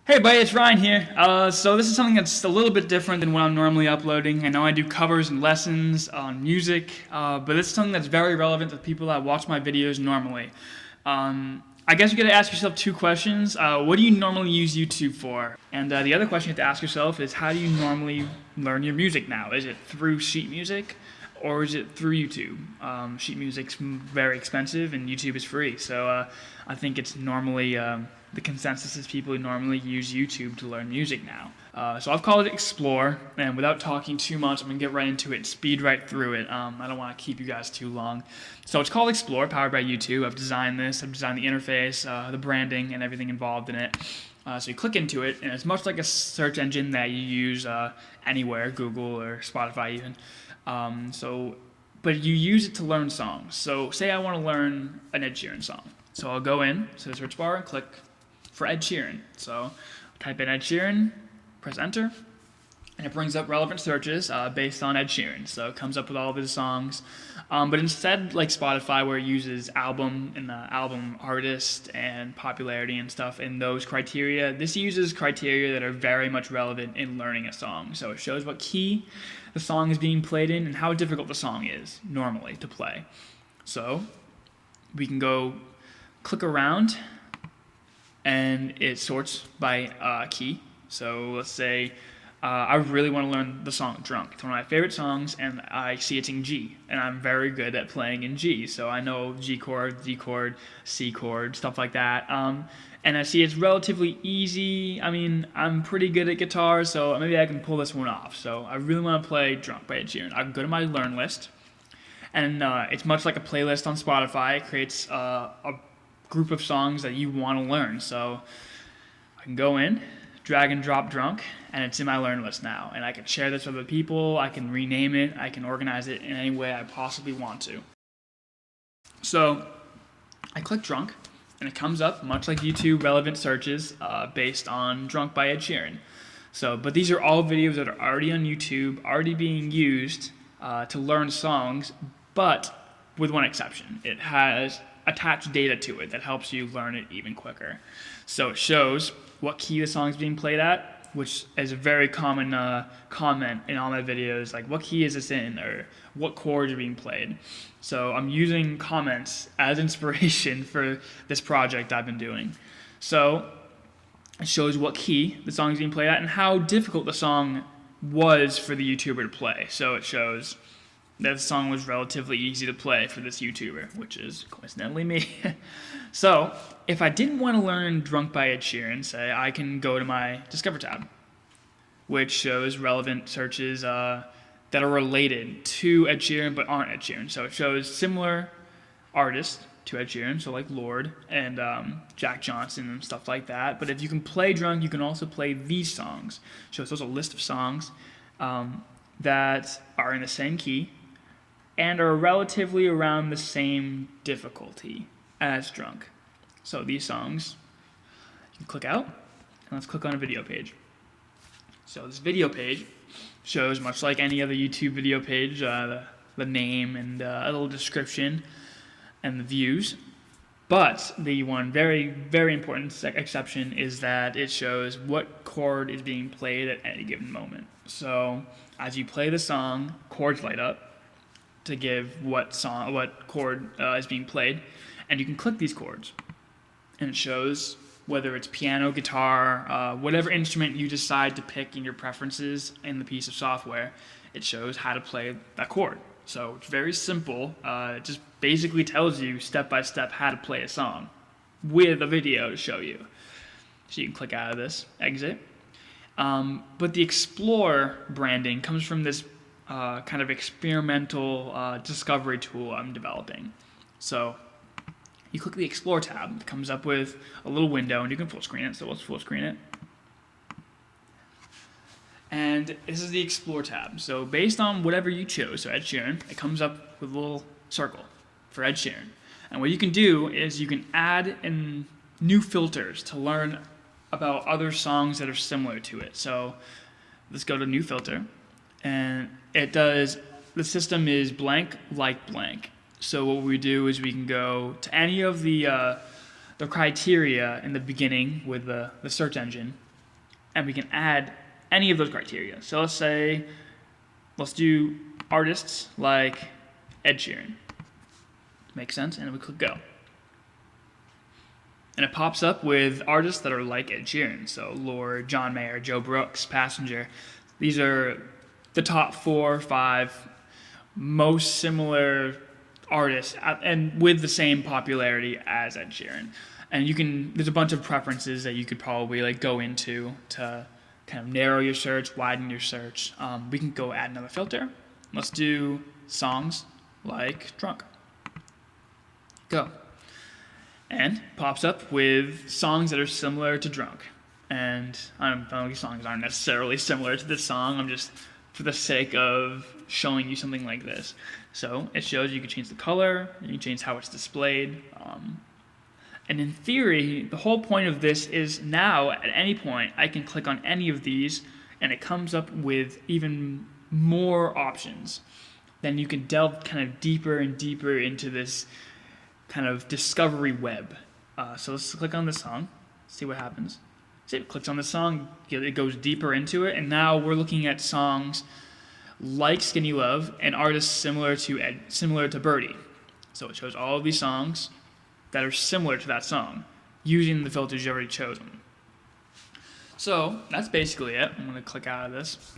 Hey buddy, it's Ryan here. So this is something that's a little bit different than what I'm normally uploading. I know I do covers and lessons on music, but it's something that's very relevant to people that watch my videos normally. I guess you gotta ask yourself two questions. What do you normally use YouTube for? And the other question you have to ask yourself is, how do you normally learn your music now? Is it through sheet music, or is it through YouTube? Sheet music's very expensive and YouTube is free, so I think it's normally the consensus is people normally use YouTube to learn music now. So I've called it Explore, and without talking too much, I'm gonna get right into it and speed right through it. I don't want to keep you guys too long. So it's called Explore, powered by YouTube. I've designed this. I've designed the interface, the branding, and everything involved in it. So you click into it, and it's much like a search engine that you use anywhere, Google or Spotify even. But you use it to learn songs. So say I want to learn an Ed Sheeran song. So I'll go in to the search bar and click for Ed Sheeran. So type in Ed Sheeran, press enter, and it brings up relevant searches based on Ed Sheeran. So it comes up with all of his songs. But instead, like Spotify, where it uses album and album artist and popularity and stuff in those criteria, this uses criteria that are very much relevant in learning a song. So it shows what key the song is being played in and how difficult the song is normally to play. So we can go click around, and it sorts by key. So let's say I really want to learn the song Drunk. It's one of my favorite songs, and I see it's in G, and I'm very good at playing in G. So I know G chord, D chord, C chord, stuff like that. And I see it's relatively easy. I mean, I'm pretty good at guitar, so maybe I can pull this one off. So I really want to play Drunk by Ed Sheeran. I can go to my Learn list, and it's much like a playlist on Spotify. It creates a group of songs that you want to learn. So I can go in, drag and drop Drunk, and it's in my Learn list now. And I can share this with other people, I can rename it, I can organize it in any way I possibly want to. So I click Drunk, and it comes up much like YouTube relevant searches based on Drunk by Ed Sheeran. But these are all videos that are already on YouTube, already being used to learn songs, but with one exception. It has attached data to it that helps you learn it even quicker. So it shows what key the song is being played at, which is a very common comment in all my videos, like what key is this in, or what chords are being played. So I'm using comments as inspiration for this project I've been doing. So it shows what key the song is being played at and how difficult the song was for the YouTuber to play. So it shows that the song was relatively easy to play for this YouTuber, which is coincidentally me. So if I didn't want to learn Drunk by Ed Sheeran, say, I can go to my Discover tab, which shows relevant searches that are related to Ed Sheeran but aren't Ed Sheeran. So it shows similar artists to Ed Sheeran, so like Lorde and Jack Johnson and stuff like that. But if you can play Drunk, you can also play these songs. So it shows a list of songs that are in the same key and are relatively around the same difficulty as Drunk. So these songs, you can click out, and let's click on a video page. So this video page shows, much like any other YouTube video page, the name and a little description and the views. But the one very, very important exception is that it shows what chord is being played at any given moment. So as you play the song, chords light up to give what chord is being played, and you can click these chords, and it shows whether it's piano, guitar, whatever instrument you decide to pick in your preferences in the piece of software. It shows how to play that chord. So it's very simple. It just basically tells you step by step how to play a song with a video to show you. So you can click out of this, exit. But the Explore branding comes from this kind of experimental discovery tool I'm developing. So you click the Explore tab, it comes up with a little window, and you can full screen it, so let's full screen it. And this is the Explore tab. So based on whatever you chose, so Ed Sheeran, it comes up with a little circle for Ed Sheeran. And what you can do is you can add in new filters to learn about other songs that are similar to it. So let's go to new filter, and it does, the system is blank like blank. So what we do is we can go to any of the criteria in the beginning with the search engine, and we can add any of those criteria. So let's do artists like Ed Sheeran. Makes sense? And then we click go. And it pops up with artists that are like Ed Sheeran. So Lorde, John Mayer, Joe Brooks, Passenger. These are the top 4 or 5 most similar artists and with the same popularity as Ed Sheeran. And there's a bunch of preferences that you could probably like go into to kind of narrow your search, widen your search. We can go add another filter. Let's do songs like Drunk. Go. And pops up with songs that are similar to Drunk. And these songs aren't necessarily similar to this song. I'm just for the sake of showing you something like this. So it shows you can change the color, you can change how it's displayed. And in theory, the whole point of this is now, at any point, I can click on any of these, and it comes up with even more options. Then you can delve kind of deeper and deeper into this kind of discovery web. So let's click on this song, see what happens. See, it clicks on the song, it goes deeper into it, and now we're looking at songs like Skinny Love and artists similar to Birdie. So it shows all of these songs that are similar to that song using the filters you already chosen. So that's basically it. I'm going to click out of this.